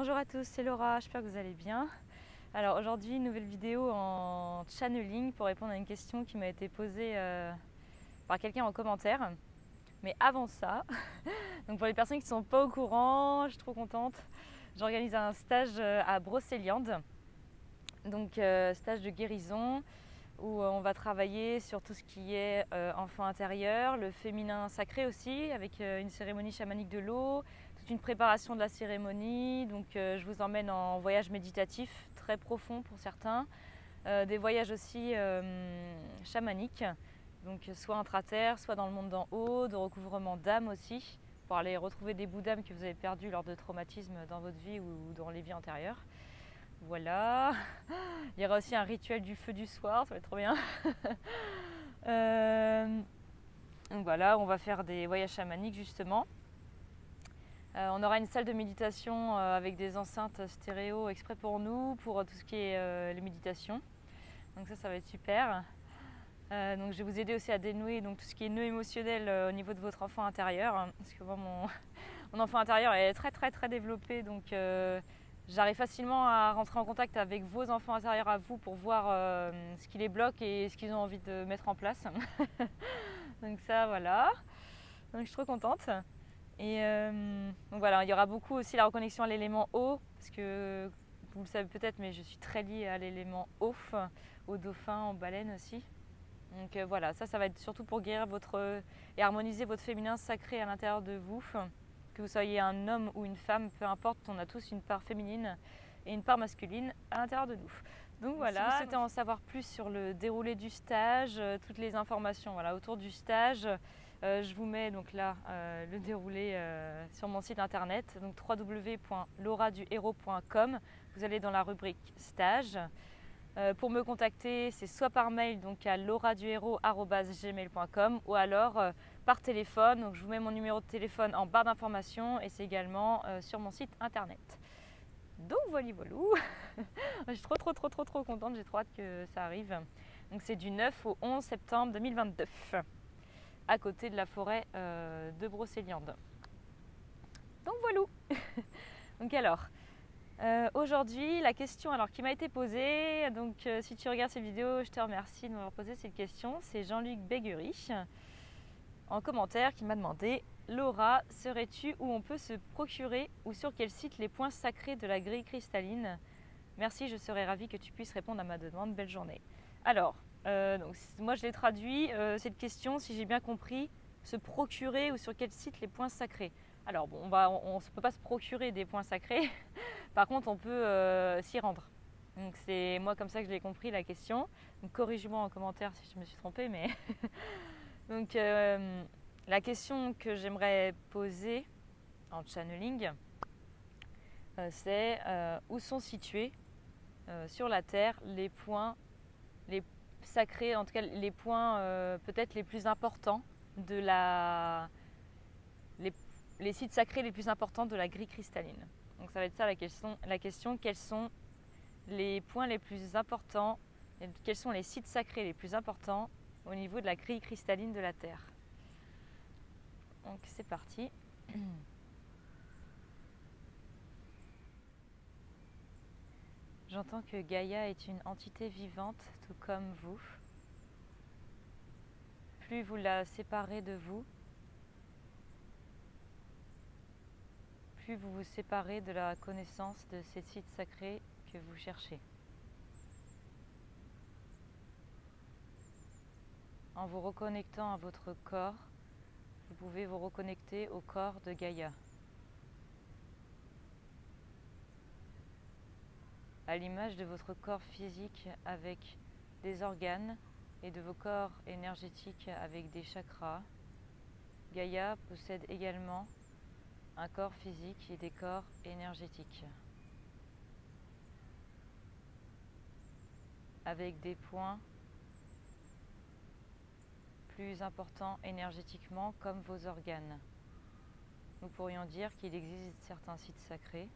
Bonjour à tous, c'est Laura, j'espère que vous allez bien. Alors aujourd'hui, une nouvelle vidéo en channeling pour répondre à une question qui m'a été posée par quelqu'un en commentaire. Mais avant ça, donc pour les personnes qui ne sont pas au courant, je suis trop contente, j'organise un stage à Brocéliande, donc stage de guérison où on va travailler sur tout ce qui est enfant intérieur, le féminin sacré aussi, avec une cérémonie chamanique de l'eau, toute une préparation de la cérémonie. Donc je vous emmène en voyage méditatif très profond pour certains, des voyages aussi chamaniques, donc soit intra-terre, soit dans le monde d'en haut, de recouvrement d'âme aussi, pour aller retrouver des bouts d'âme que vous avez perdus lors de traumatismes dans votre vie ou dans les vies antérieures. Voilà. Il y aura aussi un rituel du feu du soir, ça va être trop bien. Donc voilà, on va faire des voyages chamaniques justement. On aura une salle de méditation avec des enceintes stéréo exprès pour nous, pour tout ce qui est les méditations. Donc ça va être super. Donc je vais vous aider aussi à dénouer donc, tout ce qui est nœud émotionnel au niveau de votre enfant intérieur. Parce que moi, mon enfant intérieur est très développé, donc j'arrive facilement à rentrer en contact avec vos enfants intérieurs à vous pour voir ce qui les bloque et ce qu'ils ont envie de mettre en place. Donc ça, voilà. Donc je suis trop contente. Et donc voilà, il y aura beaucoup aussi la reconnexion à l'élément eau, parce que vous le savez peut-être, mais je suis très liée à l'élément eau, aux dauphins, aux baleines aussi. Donc voilà, ça va être surtout pour guérir et harmoniser votre féminin sacré à l'intérieur de vous. Que vous soyez un homme ou une femme, peu importe, on a tous une part féminine et une part masculine à l'intérieur de nous. Donc voilà, si vous souhaitez en savoir plus sur le déroulé du stage, toutes les informations autour du stage, je vous mets donc là le déroulé sur mon site internet, donc www.lauraduhéros.com. Vous allez dans la rubrique stage. Pour me contacter, c'est soit par mail donc à lauraduhéros@gmail.com ou alors par téléphone. Donc je vous mets mon numéro de téléphone en barre d'informations et c'est également sur mon site internet. Donc voilà. Je suis trop contente, j'ai trop hâte que ça arrive. Donc c'est du 9 au 11 septembre 2022 à côté de la forêt de Brocéliande. Donc voilà. Donc alors, aujourd'hui, la question qui m'a été posée, donc si tu regardes cette vidéo, je te remercie de m'avoir posé cette question. C'est Jean-Luc Béguerich en commentaire qui m'a demandé: Laura, saurais-tu où on peut se procurer ou sur quel site les points sacrés de la grille cristalline? Merci, je serais ravie que tu puisses répondre à ma demande. Belle journée. Alors, donc, moi je l'ai traduit, cette question, si j'ai bien compris, se procurer ou sur quel site les points sacrés. Alors bon, on ne peut pas se procurer des points sacrés, par contre on peut s'y rendre. Donc c'est moi comme ça que je l'ai compris la question. Donc corrige-moi en commentaire si je me suis trompée, mais donc la question que j'aimerais poser en channeling, c'est où sont situés sur la Terre les points les sacrés, en tout cas les points peut-être les plus importants de les sites sacrés les plus importants de la grille cristalline. Donc ça va être ça la question, quels sont les points les plus importants, quels sont les sites sacrés les plus importants au niveau de la grille cristalline de la Terre. Donc c'est parti. J'entends que Gaïa est une entité vivante, tout comme vous. Plus vous la séparez de vous, plus vous vous séparez de la connaissance de ces sites sacrés que vous cherchez. En vous reconnectant à votre corps, vous pouvez vous reconnecter au corps de Gaïa. À l'image de votre corps physique avec des organes et de vos corps énergétiques avec des chakras, Gaïa possède également un corps physique et des corps énergétiques, avec des points plus importants énergétiquement comme vos organes. Nous pourrions dire qu'il existe certains sites sacrés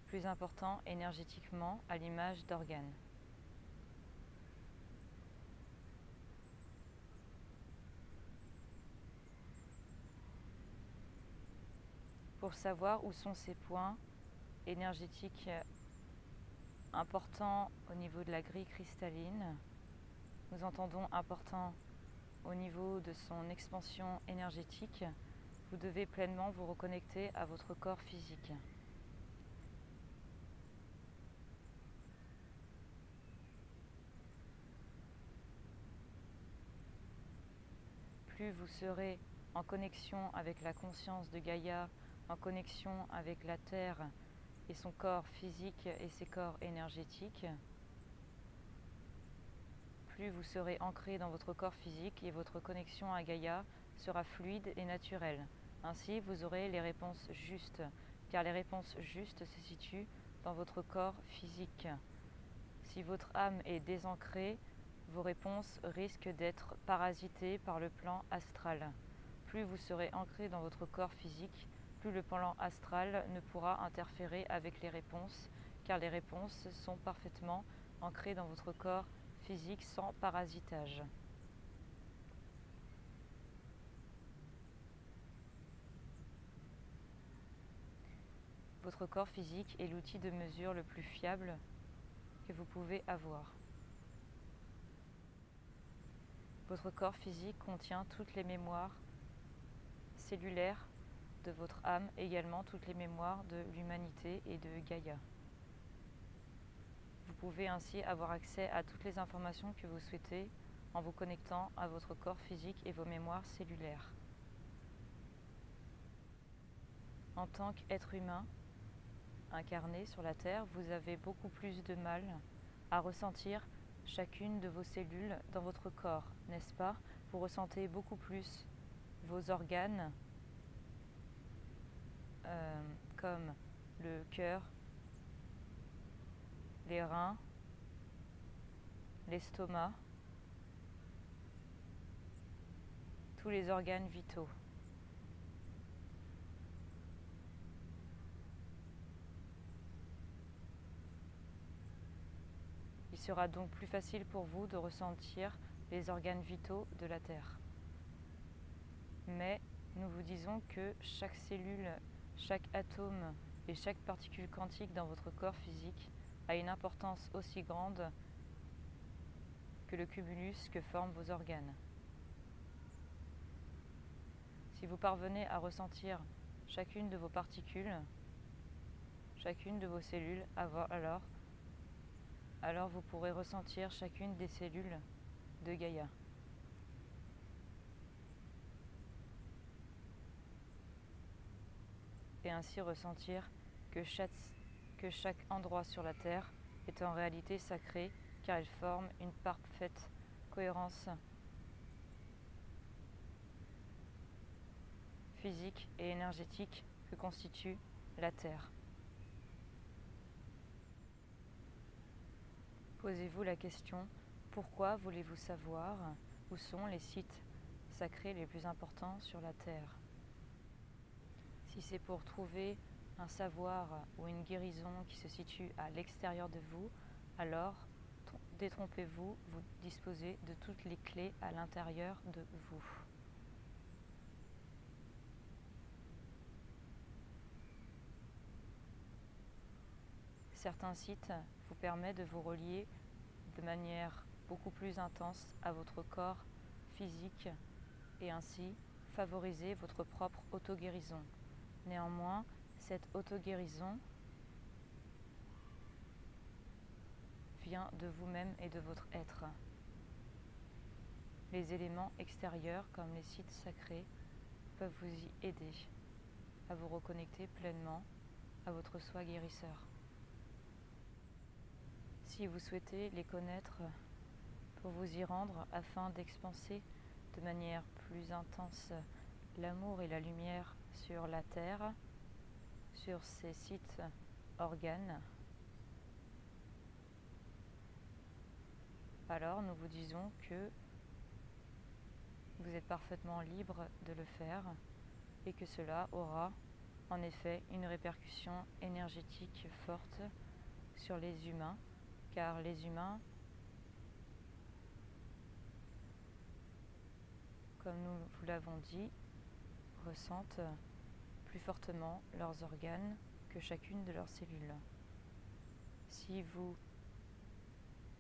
plus importants énergétiquement à l'image d'organes. Pour savoir où sont ces points énergétiques importants au niveau de la grille cristalline, nous entendons important au niveau de son expansion énergétique, vous devez pleinement vous reconnecter à votre corps physique. Plus vous serez en connexion avec la conscience de Gaïa, en connexion avec la Terre et son corps physique et ses corps énergétiques, plus vous serez ancré dans votre corps physique et votre connexion à Gaïa sera fluide et naturelle. Ainsi, vous aurez les réponses justes, car les réponses justes se situent dans votre corps physique. Si votre âme est désancrée, vos réponses risquent d'être parasitées par le plan astral. Plus vous serez ancré dans votre corps physique, plus le plan astral ne pourra interférer avec les réponses, car les réponses sont parfaitement ancrées dans votre corps physique sans parasitage. Votre corps physique est l'outil de mesure le plus fiable que vous pouvez avoir. Votre corps physique contient toutes les mémoires cellulaires de votre âme, également toutes les mémoires de l'humanité et de Gaïa. Vous pouvez ainsi avoir accès à toutes les informations que vous souhaitez en vous connectant à votre corps physique et vos mémoires cellulaires. En tant qu'être humain incarné sur la Terre, vous avez beaucoup plus de mal à ressentir chacune de vos cellules dans votre corps, n'est-ce pas? Vous ressentez beaucoup plus vos organes comme le cœur, les reins, l'estomac, tous les organes vitaux. Il sera donc plus facile pour vous de ressentir les organes vitaux de la Terre. Mais nous vous disons que chaque cellule, chaque atome et chaque particule quantique dans votre corps physique a une importance aussi grande que le cumulus que forment vos organes. Si vous parvenez à ressentir chacune de vos particules, chacune de vos cellules, alors vous pourrez ressentir chacune des cellules de Gaïa. Et ainsi ressentir que chaque endroit sur la Terre est en réalité sacré, car il forme une parfaite cohérence physique et énergétique que constitue la Terre. Posez-vous la question, pourquoi voulez-vous savoir où sont les sites sacrés les plus importants sur la Terre? Si c'est pour trouver un savoir ou une guérison qui se situe à l'extérieur de vous, alors détrompez-vous, vous disposez de toutes les clés à l'intérieur de vous. Certains sites vous permettent de vous relier de manière beaucoup plus intense à votre corps physique et ainsi favoriser votre propre auto-guérison. Néanmoins, cette auto-guérison vient de vous-même et de votre être. Les éléments extérieurs, comme les sites sacrés, peuvent vous y aider à vous reconnecter pleinement à votre soi guérisseur. Si vous souhaitez les connaître pour vous y rendre afin d'expanser de manière plus intense l'amour et la lumière sur la Terre, sur ces sites organes, alors nous vous disons que vous êtes parfaitement libre de le faire et que cela aura en effet une répercussion énergétique forte sur les humains, car les humains, comme nous vous l'avons dit, ressentent plus fortement leurs organes que chacune de leurs cellules. Si vous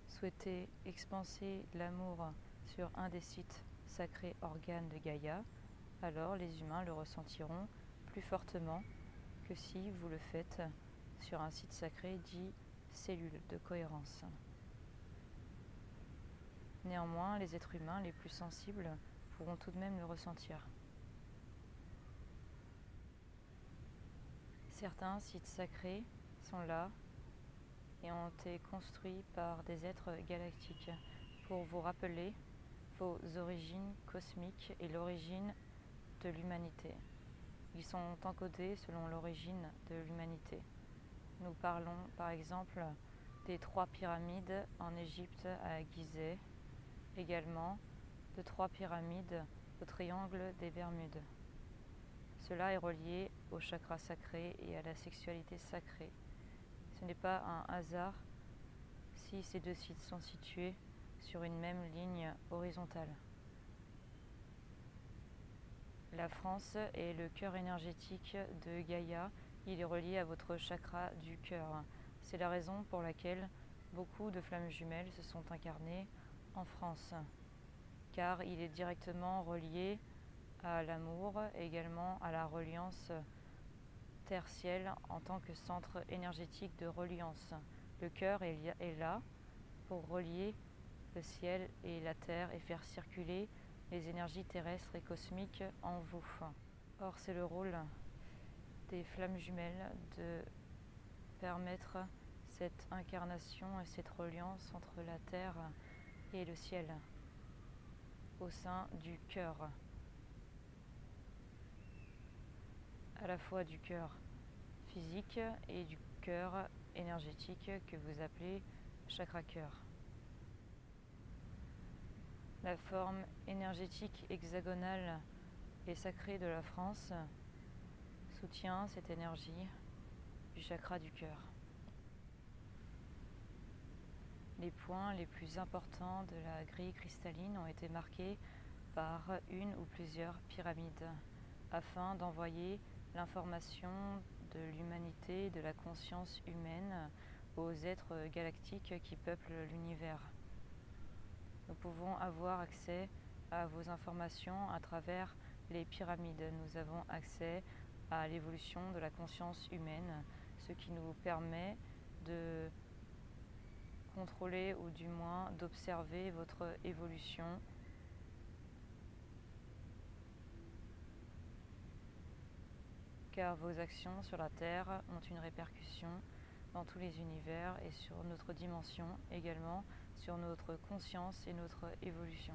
souhaitez expanser l'amour sur un des sites sacrés organes de Gaïa, alors les humains le ressentiront plus fortement que si vous le faites sur un site sacré dit cellule de cohérence. Néanmoins, les êtres humains les plus sensibles pourront tout de même le ressentir. Certains sites sacrés sont là et ont été construits par des êtres galactiques pour vous rappeler vos origines cosmiques et l'origine de l'humanité. Ils sont encodés selon l'origine de l'humanité. Nous parlons par exemple des 3 pyramides en Égypte à Gizeh, également de 3 pyramides au triangle des Bermudes. Cela est relié au chakra sacré et à la sexualité sacrée. Ce n'est pas un hasard si ces 2 sites sont situés sur une même ligne horizontale. La France est le cœur énergétique de Gaïa, il est relié à votre chakra du cœur. C'est la raison pour laquelle beaucoup de flammes jumelles se sont incarnées en France, car il est directement relié à l'amour et également à la reliance terre-ciel en tant que centre énergétique de reliance. Le cœur est là pour relier le ciel et la terre et faire circuler les énergies terrestres et cosmiques en vous. Or, c'est le rôle des flammes jumelles de permettre cette incarnation et cette reliance entre la terre et le ciel au sein du cœur, à la fois du cœur physique et du cœur énergétique que vous appelez chakra-cœur. La forme énergétique hexagonale et sacrée de la France soutient cette énergie du chakra du cœur. Les points les plus importants de la grille cristalline ont été marqués par une ou plusieurs pyramides afin d'envoyer l'information de l'humanité, de la conscience humaine aux êtres galactiques qui peuplent l'univers. Nous pouvons avoir accès à vos informations à travers les pyramides. Nous avons accès à l'évolution de la conscience humaine, ce qui nous permet de contrôler ou du moins d'observer votre évolution car vos actions sur la Terre ont une répercussion dans tous les univers et sur notre dimension également, sur notre conscience et notre évolution.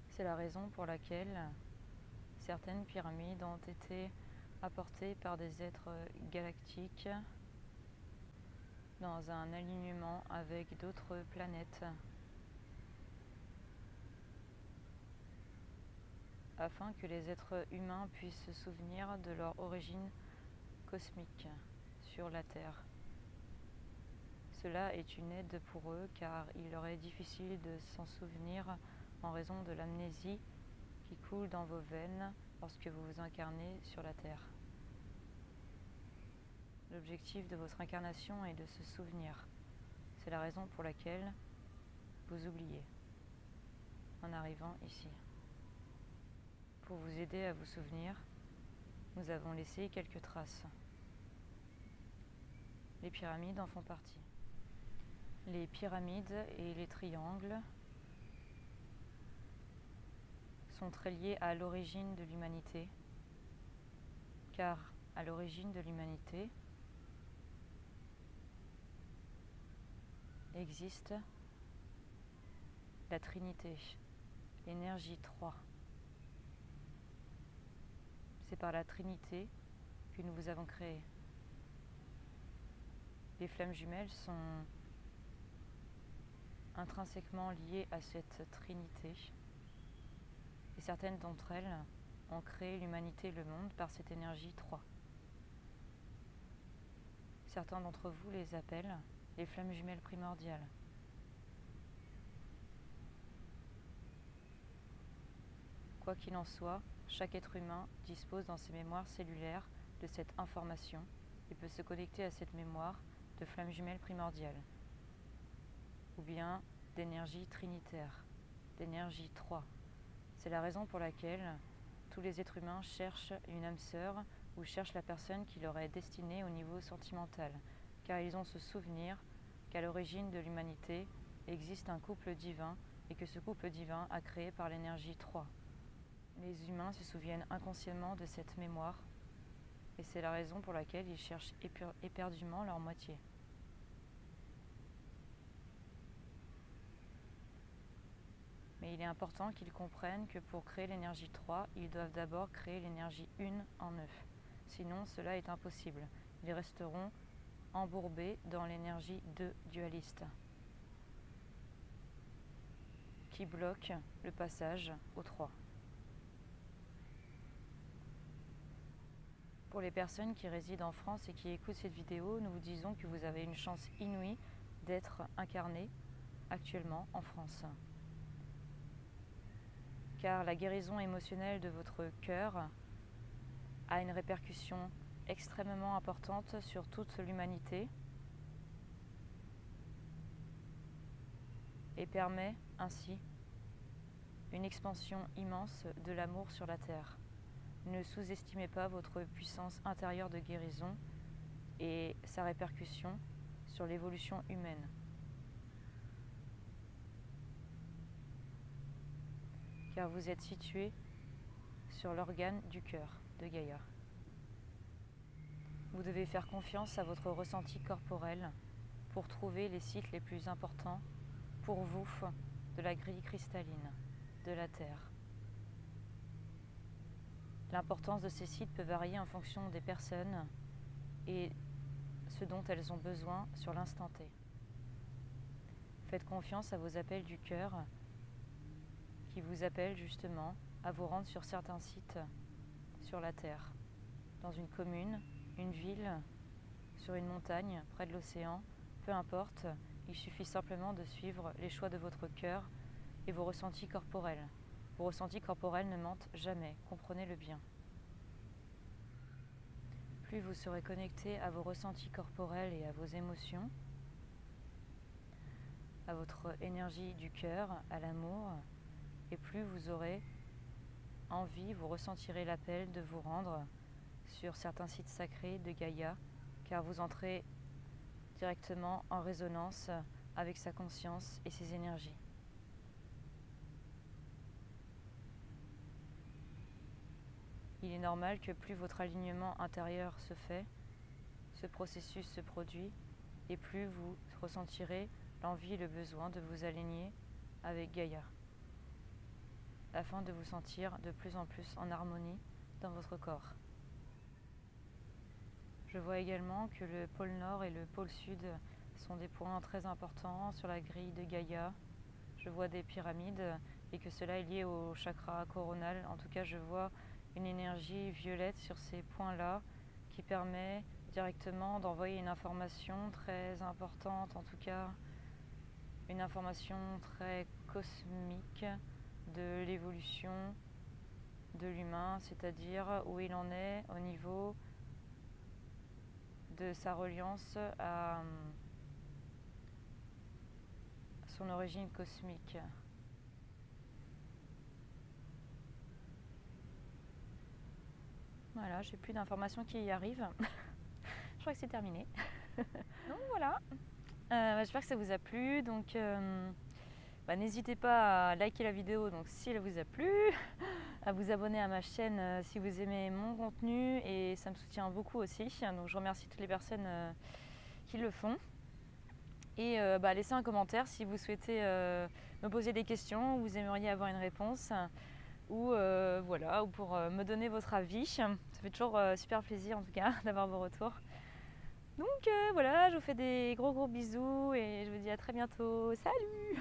C'est la raison pour laquelle certaines pyramides ont été apportées par des êtres galactiques dans un alignement avec d'autres planètes afin que les êtres humains puissent se souvenir de leur origine cosmique sur la Terre. Cela est une aide pour eux car il leur est difficile de s'en souvenir en raison de l'amnésie qui coule dans vos veines lorsque vous vous incarnez sur la Terre. L'objectif de votre incarnation est de se souvenir. C'est la raison pour laquelle vous oubliez en arrivant ici. Pour vous aider à vous souvenir, nous avons laissé quelques traces. Les pyramides en font partie. Les pyramides et les triangles sont très liés à l'origine de l'humanité, car à l'origine de l'humanité existe la Trinité, l'énergie 3. C'est par la Trinité que nous vous avons créé. Les flammes jumelles sont intrinsèquement liées à cette Trinité et certaines d'entre elles ont créé l'humanité et le monde par cette énergie 3. Certains d'entre vous les appellent les flammes jumelles primordiales. Quoi qu'il en soit, chaque être humain dispose dans ses mémoires cellulaires de cette information et peut se connecter à cette mémoire de flammes jumelles primordiales, ou bien d'énergie trinitaire, d'énergie 3. C'est la raison pour laquelle tous les êtres humains cherchent une âme sœur ou cherchent la personne qui leur est destinée au niveau sentimental, car ils ont ce souvenir qu'à l'origine de l'humanité existe un couple divin et que ce couple divin a créé par l'énergie 3. Les humains se souviennent inconsciemment de cette mémoire et c'est la raison pour laquelle ils cherchent éperdument leur moitié. Mais il est important qu'ils comprennent que pour créer l'énergie 3, ils doivent d'abord créer l'énergie 1 en eux. Sinon, cela est impossible. Ils resteront embourbés dans l'énergie 2 dualiste, qui bloque le passage au 3. Pour les personnes qui résident en France et qui écoutent cette vidéo, nous vous disons que vous avez une chance inouïe d'être incarné actuellement en France. Car la guérison émotionnelle de votre cœur a une répercussion extrêmement importante sur toute l'humanité et permet ainsi une expansion immense de l'amour sur la terre. Ne sous-estimez pas votre puissance intérieure de guérison et sa répercussion sur l'évolution humaine. Car vous êtes situé sur l'organe du cœur de Gaïa. Vous devez faire confiance à votre ressenti corporel pour trouver les sites les plus importants pour vous de la grille cristalline de la Terre. L'importance de ces sites peut varier en fonction des personnes et ce dont elles ont besoin sur l'instant T. Faites confiance à vos appels du cœur qui vous appellent justement à vous rendre sur certains sites sur la Terre, dans une commune, une ville, sur une montagne, près de l'océan, peu importe, il suffit simplement de suivre les choix de votre cœur et vos ressentis corporels. Vos ressentis corporels ne mentent jamais, comprenez-le bien. Plus vous serez connecté à vos ressentis corporels et à vos émotions, à votre énergie du cœur, à l'amour, et plus vous aurez envie, vous ressentirez l'appel de vous rendre sur certains sites sacrés de Gaïa, car vous entrez directement en résonance avec sa conscience et ses énergies. Il est normal que plus votre alignement intérieur se fait, ce processus se produit, et plus vous ressentirez l'envie et le besoin de vous aligner avec Gaïa, afin de vous sentir de plus en plus en harmonie dans votre corps. Je vois également que le pôle Nord et le pôle Sud sont des points très importants sur la grille de Gaïa. Je vois des pyramides et que cela est lié au chakra coronal. En tout cas, je vois une énergie violette sur ces points-là qui permet directement d'envoyer une information très importante, en tout cas une information très cosmique de l'évolution de l'humain, c'est-à-dire où il en est au niveau de sa reliance à son origine cosmique. Voilà, j'ai plus d'informations qui y arrivent. Je crois que c'est terminé. Donc voilà. J'espère que ça vous a plu. Donc n'hésitez pas à liker la vidéo donc si elle vous a plu, à vous abonner à ma chaîne si vous aimez mon contenu et ça me soutient beaucoup aussi. Donc je remercie toutes les personnes qui le font. Et laissez un commentaire si vous souhaitez me poser des questions ou vous aimeriez avoir une réponse. Ou ou pour me donner votre avis. Ça fait toujours super plaisir en tout cas d'avoir vos retours. Donc voilà, je vous fais des gros bisous et je vous dis à très bientôt. Salut!